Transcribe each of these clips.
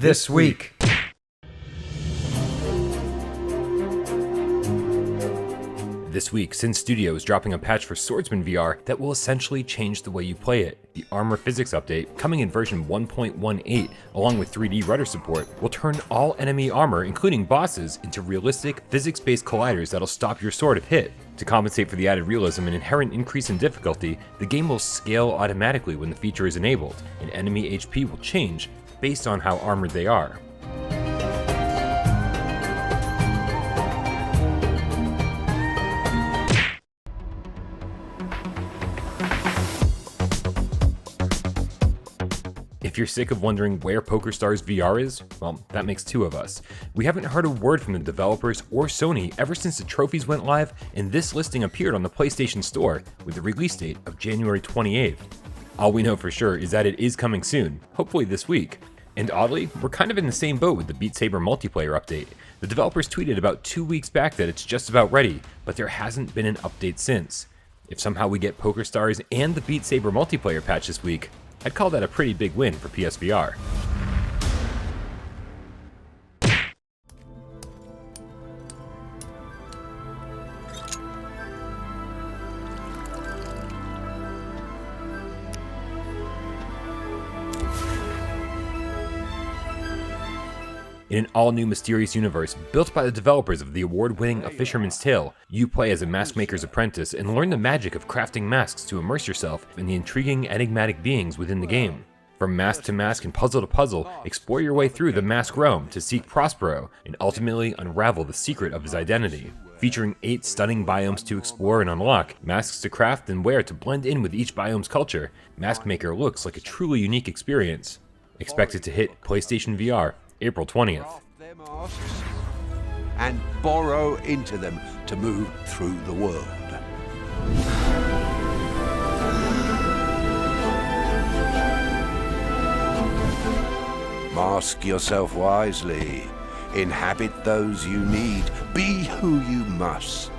This week. This week, Sin Studio is dropping a patch for Swordsman VR that will essentially change the way you play it. The armor physics update, coming in version 1.18, along with 3D rudder support, will turn all enemy armor, including bosses, into realistic, physics-based colliders that'll stop your sword if hit. To compensate for the added realism and inherent increase in difficulty, the game will scale automatically when the feature is enabled, and enemy HP will change based on how armored they are. If you're sick of wondering where PokerStars VR is, well, that makes two of us. We haven't heard a word from the developers or Sony ever since the trophies went live, and this listing appeared on the PlayStation Store with the release date of January 28th. All we know for sure is that it is coming soon, hopefully this week. And oddly, we're kind of in the same boat with the Saber multiplayer update. The developers tweeted about 2 weeks back that it's just about ready, but there hasn't been an update since. If somehow we get PokerStars and the Saber multiplayer patch this week, I'd call that a pretty big win for PSVR. In an all-new mysterious universe built by the developers of the award-winning A Fisherman's Tale, you play as a Maskmaker's apprentice and learn the magic of crafting masks to immerse yourself in the intriguing, enigmatic beings within the game. From mask to mask and puzzle to puzzle, explore your way through the mask realm to seek Prospero and ultimately unravel the secret of his identity. Featuring 8 stunning biomes to explore and unlock, masks to craft and wear to blend in with each biome's culture, Maskmaker looks like a truly unique experience. Expected to hit PlayStation VR April 20th. And borrow into them to move through the world. Mask yourself wisely. Inhabit those you need. Be who you must.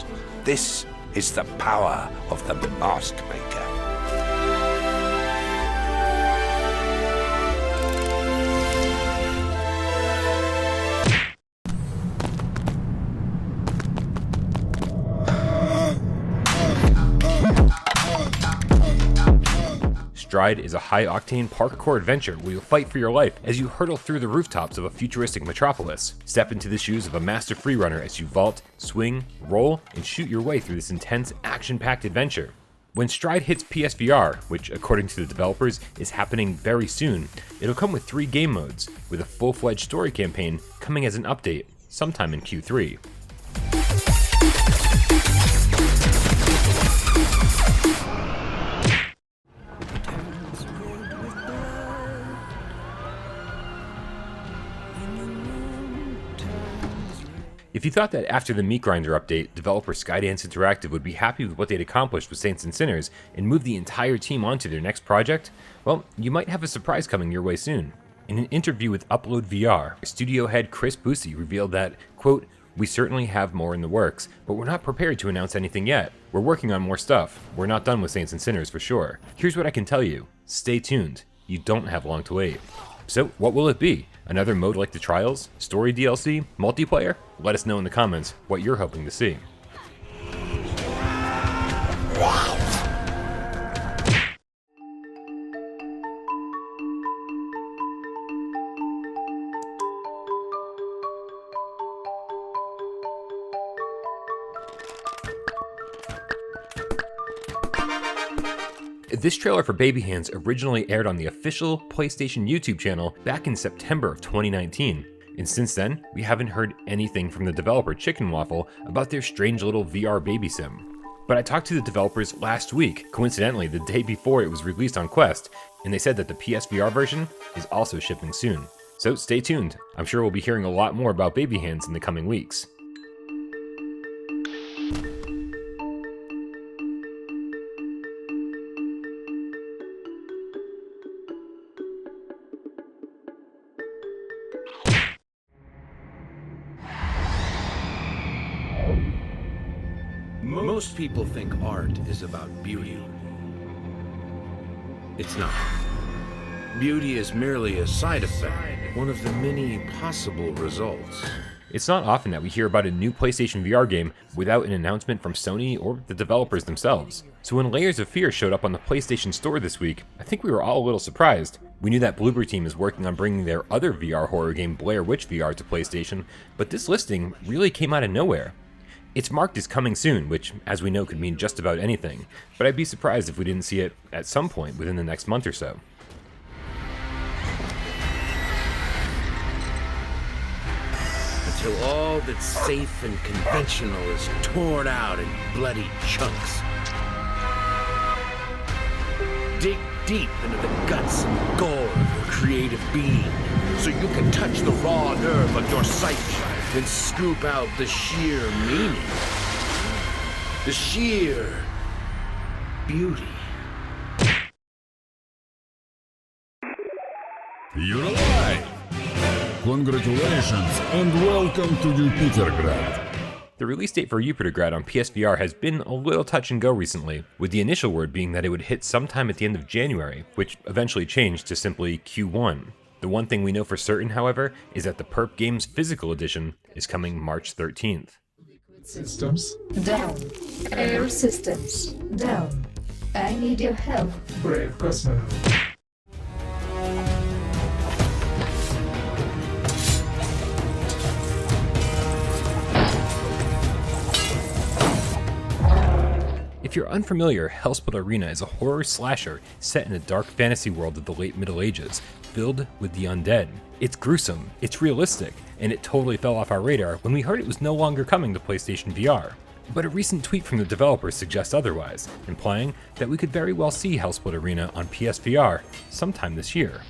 This is the power of the Maskmaker. Stride is a high-octane parkour adventure where you'll fight for your life as you hurtle through the rooftops of a futuristic metropolis. Step into the shoes of a master freerunner as you vault, swing, roll, and shoot your way through this intense, action-packed adventure. When Stride hits PSVR, which according to the developers is happening very soon, it'll come with 3 game modes, with a full-fledged story campaign coming as an update sometime in Q3. If you thought that after the Meat Grinder update, developer Skydance Interactive would be happy with what they'd accomplished with Saints and Sinners and move the entire team onto their next project, well, you might have a surprise coming your way soon. In an interview with Upload VR, studio head Chris Boosie revealed that, quote, "We certainly have more in the works, but we're not prepared to announce anything yet. We're working on more stuff. We're not done with Saints and Sinners for sure. Here's what I can tell you. Stay tuned. You don't have long to wait." So, what will it be? Another mode like the Trials? Story DLC? Multiplayer? Let us know in the comments what you're hoping to see. This trailer for Baby Hands originally aired on the official PlayStation YouTube channel back in September of 2019, and since then, we haven't heard anything from the developer Chicken Waffle about their strange little VR baby sim. But I talked to the developers last week, coincidentally the day before it was released on Quest, and they said that the PSVR version is also shipping soon. So stay tuned, I'm sure we'll be hearing a lot more about Baby Hands in the coming weeks. Most people think art is about beauty. It's not. Beauty is merely a side effect one of the many possible results. It's not often that we hear about a new PlayStation VR game without an announcement from Sony or the developers themselves. So when Layers of Fear showed up on the PlayStation Store this week, I think we were all a little surprised. We knew that Bloober Team is working on bringing their other VR horror game Blair Witch VR to PlayStation, but this listing really came out of nowhere. It's marked as coming soon, which, as we know, could mean just about anything, but I'd be surprised if we didn't see it at some point within the next month or so. Until all that's safe and conventional is torn out in bloody chunks. Dig deep into the guts and gore of your creative being, so you can touch the raw nerve of your psyche and scoop out the sheer meaning, the sheer beauty. You're alive! Congratulations and welcome to Jupitergrad. The release date for Jupitergrad on PSVR has been a little touch and go recently, with the initial word being that it would hit sometime at the end of January, which eventually changed to simply Q1. The one thing we know for certain, however, is that the Perp Games Physical Edition is coming March 13th. Systems down. Air systems down. I need your help, brave cosmonaut. If you're unfamiliar, Hellsplit Arena is a horror slasher set in a dark fantasy world of the late Middle Ages, filled with the undead. It's gruesome, it's realistic, and it totally fell off our radar when we heard it was no longer coming to PlayStation VR. But a recent tweet from the developer suggests otherwise, implying that we could very well see Hellsplit Arena on PSVR sometime this year.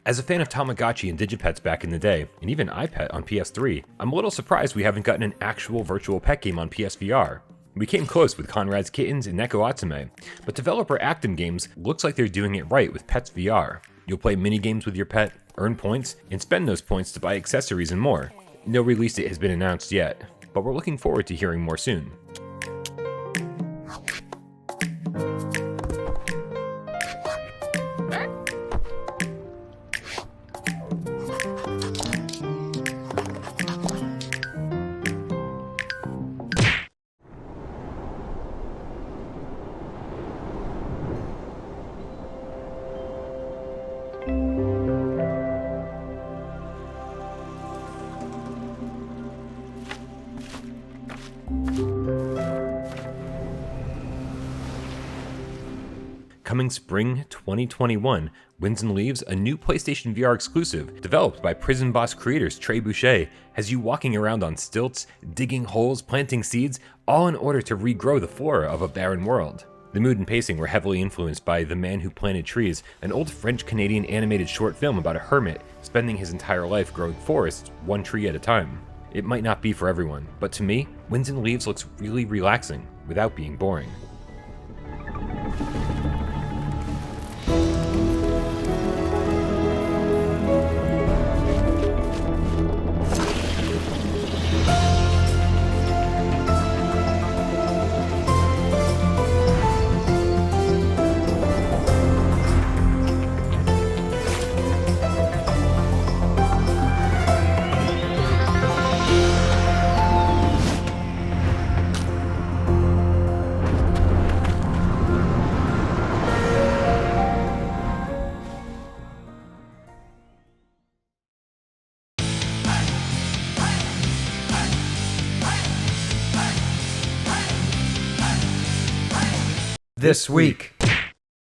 As a fan of Tamagotchi and Digipets back in the day, and even iPet on PS3, I'm a little surprised we haven't gotten an actual virtual pet game on PSVR. We came close with Conrad's Kittens and Neko Atsume, but developer Actim Games looks like they're doing it right with Pets VR. You'll play mini-games with your pet, earn points, and spend those points to buy accessories and more. No release date has been announced yet, but we're looking forward to hearing more soon. Coming spring 2021, Winds and Leaves, a new PlayStation VR exclusive developed by Prison Boss creators Trey Boucher, has you walking around on stilts, digging holes, planting seeds, all in order to regrow the flora of a barren world. The mood and pacing were heavily influenced by The Man Who Planted Trees, an old French-Canadian animated short film about a hermit spending his entire life growing forests one tree at a time. It might not be for everyone, but to me, Winds and Leaves looks really relaxing without being boring. This week.